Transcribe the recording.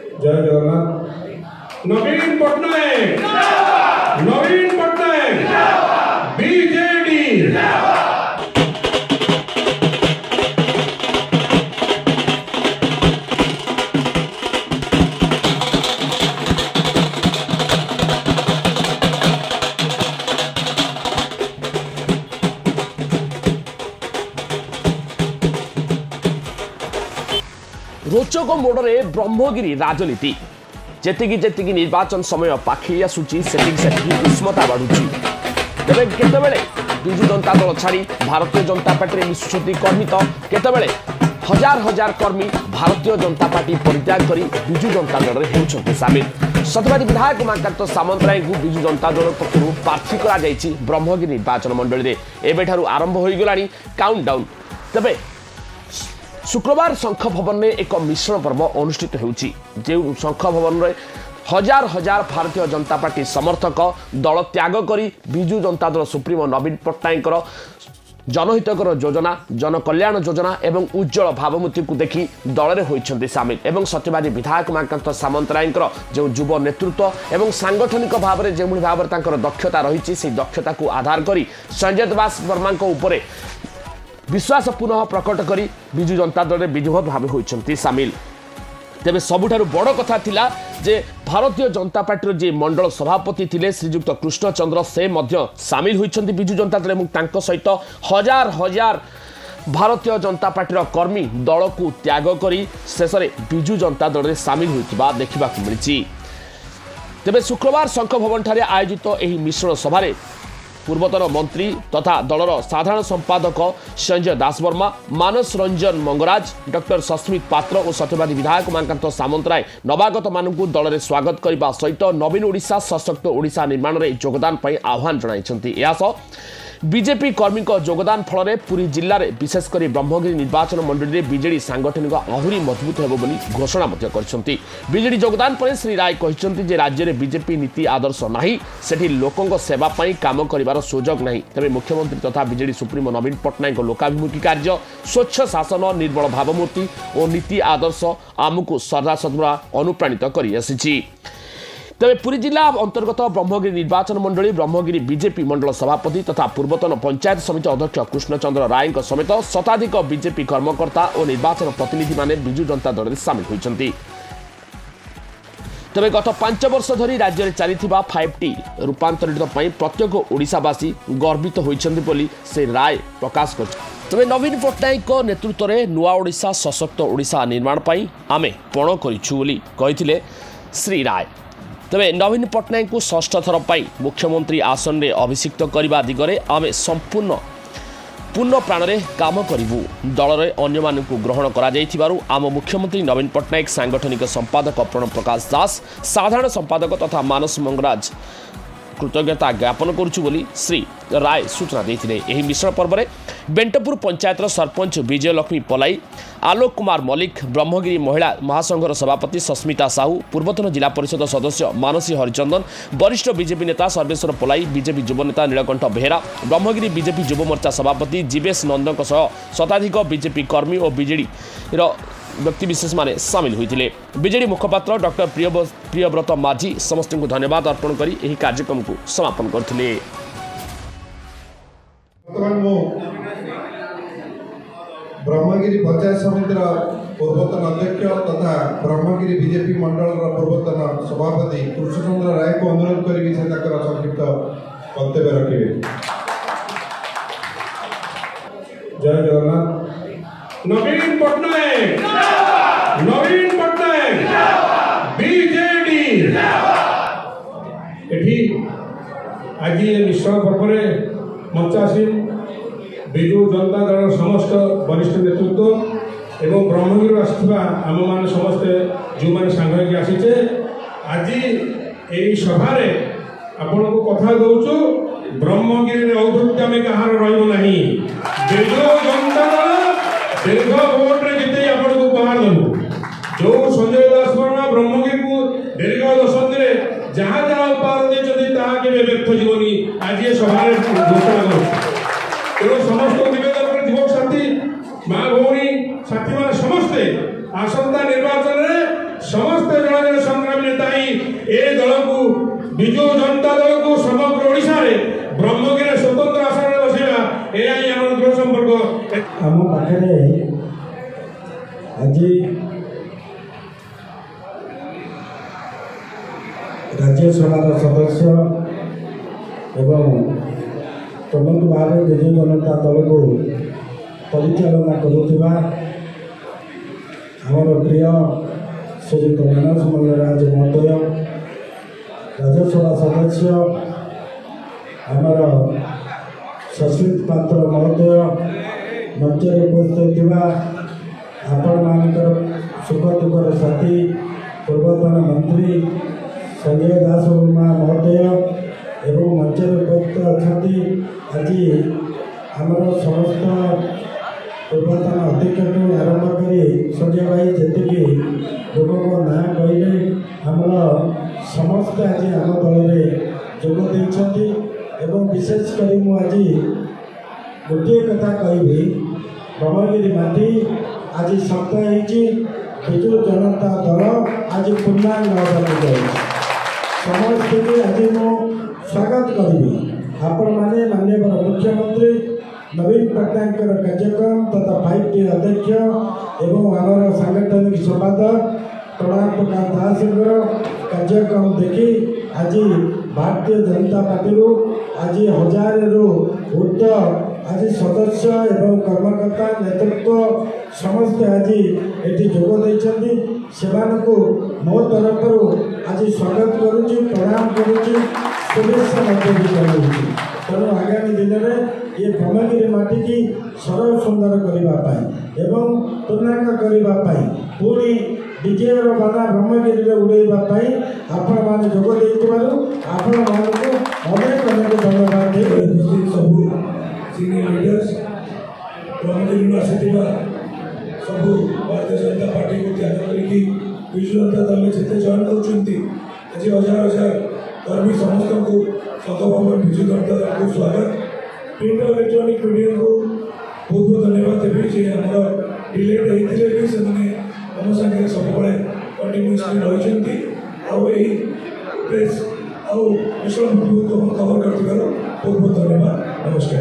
जय जगन्नाथ। नवीन पटनायक बीजेडी। रोचक मोड़े ब्रह्मगिरी राजनीति जेतिकी जेतिकी निर्वाचन समय पाखी आसूची सेतिकी उष्मता बढ़ुची। तेरे केतेबेले विजु जनता दल छाड़ी भारतीय जनता पार्टी मिशुछंती कर्मी तो केतेबेले हजार हजार कर्मी भारतीय जनता पार्टी परित्याग करी विजु जनता दल रे हेउछंती सामिल। सत्यवादी विधायक उमाकांत सामंतराय को विजु जनता दल पक्षरु प्रार्थी करा जायछि ब्रह्मगिरी निर्वाचन मंडली रे। एबेठारु आरंभ होई गलानी काउंटडाउन। तबे शुक्रवार शंख भवन में एक मिश्रण पर्व अनुष्ठित होउछि। जे शंख भवन रे हजार हजार भारतीय जनता पार्टी समर्थक दल त्याग करी विजु जनता दल सुप्रीमो नवीन पट्टनायकर जनहितकर योजना जन कल्याण योजना एवं उज्जवल भावमूर्ति को देखी दल में होइछन्ति सामिल। एवं सत्यवादी विधायक उमाकांत सामंतरायकर जो युव नेतृत्व एवं सांगठनिक भाव में जो भाव में दक्षता रही से दक्षता को आधार करी संजय दास वर्मा उपरे विश्वास पुनः प्रकट करी विजु जनता दल में विधिवत भाव होइछन्ति सामिल। तेबे सबुठारु बड़ कथा थिला जे भारतीय जनता पार्टी जे मंडल सभापति थिले श्रीजुक्त कृष्णचंद्र से मध्य सामिल होइछन्ति विजु जनता दल एवं तांको सहित हजार हजार भारतीय जनता पार्टी कर्मी दल को त्याग करी शेष में विजु जनता दल में सामिल होइतिबा देखिबा मिलिछि। तेबे शुक्रवार शंख भवन ठारे आयोजित एही मिश्रण सभारे पूर्वतन मंत्री तथा दलर साधारण संपादक संजय दास वर्मा मानस रंजन मंगराज डॉक्टर सस्मित पात्र और सत्यवादी विधायक उमाकांत सामंतराय नवागत मानू दल में स्वागत करने सहित नवीन ओडिशा सशक्त ओडिशा निर्माण में योगदान पर आह्वान जणाइछन्ति। बीजेपी कर्मी योगदान फल पुरी जिले में विशेषकर ब्रह्मगिरी निर्वाचन मंडली में बीजेडी सांगठनिक आहरी मजबूत होब बोली घोषणा करछन्ति। बीजेडी योगदान पर श्री राय कहते राज्य में बीजेपी नीति आदर्श नहीं सेठी लोकों सेवा पाई काम करिवार सुजोग नहीं। तेज मुख्यमंत्री तथा बीजेडी सुप्रीमो नवीन पट्टनायक लोकाभिमुखी कार्य स्वच्छ शासन निर्बल भावमूर्ति और नीति आदर्श आमको सदा सदा अनुप्राणित कर आसी। तेज पुरी जिला अंतर्गत ब्रह्मगिरी निर्वाचन मंडली ब्रह्मगिरी बीजेपी मंडल सभापति तथा पूर्वतन पंचायत समिति अध्यक्ष कृष्णचंद्र राय समेत शताधिक बीजेपी कर्मकर्ता और निर्वाचन प्रतिनिधि माने विजु जनता दल में सामिल होइछन्ति। तेज गत 5 वर्ष धरी राज्य में चली 5T रूपांतरित प्रत्येक ओडिशावासी गर्वित होइछन्ति बोली से राय प्रकाश कर। तेज नवीन पट्टनायक नेतृत्व में नुआ ओडिशा सशक्त ओडिशा निर्माण पर आमे पण करिछु बोली कहिथिले श्री राय। तेरे नवीन पट्टनायक को षष्ठ थर पर मुख्यमंत्री आसन में अभिषिक्त करने दिगरे आमे संपूर्ण पूर्ण प्राण में काम करूँ। दल में अन्य ग्रहण कर आम मुख्यमंत्री नवीन पट्टनायक सांगठनिक संपादक प्रणव प्रकाश दास साधारण संपादक तथा मानस मंगराज कृतज्ञता ज्ञापन करुछु बोली श्री राय सूचना देते। यह मिश्रण पर्व में बेंटपुर पंचायतर सरपंच विजय लक्ष्मी पलाई आलोक कुमार मल्लिक ब्रह्मगिरी महिला महासंघर सभापति सस्मिता साहू पूर्वतन जिला परिषद सदस्य मानसी हरिचंदन वरिष्ठ बीजेपी नेता सर्वेश्वर पलाई बीजेपी युव नेता नीलकंठ बेहेरा ब्रह्मगिरी बीजेपी युव मोर्चा सभापति जीवेश नंदन सह शताधिक बीजेपी कर्मी और बीजेडी व्यक्तिविशेष माने सामिल होते। बीजेडी मुखपात्र डॉक्टर प्रियव्रत माझी समस्त को धन्यवाद अर्पण कर यह कार्यक्रम को समापन करथिले। ब्रह्मगिरी पंचायत समितिर पूर्वतन अध्यक्ष तथा ब्रह्मगिरी बीजेपी मंडल पूर्वतन सभापति कृष्णचंद्र राय को अनुरोध करी से संक्षिप्त वक्तव्य रखिए। जय जगन्नाथ। नवीन पट्टनायक बीजेडी। एठी आज मिश्रण पर्व मंचासीन विजु जनता दल समस्त वरिष्ठ नेतृत्व एवं ब्रह्मगिरी आसवा आम मान समस्ते जो मैंने सांग आसीचे आज यही सभारे आपण को कथा दौचु ब्रह्मगिरी औद्धत्यामे कहार रहिबो नाही। विजु जनता दल दीर्घ भोट रे जिते आपण को उपहार दबु जो संजय दास वर्मा ब्रह्मगिरी को दीर्घ दशंधि रे जहाँ जहाँ उपहार देछथि ताहा के व्यक्त जीवनी आज ये सभारे घोषणा करू। समस्त निवेदन कर युवक साथी माँ भौणी साथी मान समस्ते आसंता निर्वाचन रे समस्त जन ए दल को विजु जनता दल को समग्र ओडिशा रे ब्रह्मगिरी स्वतंत्र आसन बसैबा एया ही हमर दृढ़ संपर्क आम पाखे आज राज्यसभा सदस्य एवं प्रमुख भाव विजु जनता दल को परिचालना करुवा आमर प्रिय श्रीयुक्त मानस मल्लराज महोदय राज्यसभा सदस्य आमर सस्मित पात्र महोदय मंच उपस्थित आपण मानकर सुख दुखर साथी पूर्वतन मंत्री संजय दास वर्मा महोदय एवं मंच उपस्थित अच्छा आज आमर समस्त पूर्वतन अध्यक्ष आरंभ कर संजय भाई जी लोक ना कहले आमर समस्त आज आम दल में जोग देती एवं विशेषकर मुझे गोटे कथा कहि ब्रह्मगिरी माटी आज शब्द विजु जनता दल आज पूर्णांग होगा समस्त आज मु स्वागत करी आपण मैंने माननीय मुख्यमंत्री नवीन पट्टनायक कार्यक्रम तथा 5T अध्यक्ष एवं आमर सांगठनिक संपादक प्रणाम प्रकाश दास कार्यक्रम देखी आज भारतीय जनता पार्टी आज 1000 रु ऊर्ध आज सदस्य एवं कर्मकर्ता नेतृत्व समस्त आज ये जोग देती से मो तरफ आज स्वागत करुच्ची प्रणाम करुच्ची शुभेच्छा जनाऊँगी तेणु आगामी दिन में ये ब्रह्मगिरी माटी की सरल सुंदर करने एवं पूर्णांग करने पुणी विजयर बाना ब्रह्मगिरी में उड़ाई आपण मैंने जोग आपण मानक अनेक अनेक धन्यवाद सब सीनियर लीडर्स ब्रह्मगिरी आसाला सब भारतीय जनता पार्टी को त्याग करके विजु जनता दल में जिते जॉइन कर आज 1000 कर्मी समस्त को सतभाव विजु जनता दल को स्वागत प्रिंट इलेक्ट्रोनिक मीडिया को बहुत बहुत धन्यवाद देवी जे आम डिलेट होते भी से आम सागे सब कंटिन्यूसली रही प्रेस आउ विश्व खबर कर बहुत बहुत धन्यवाद नमस्कार।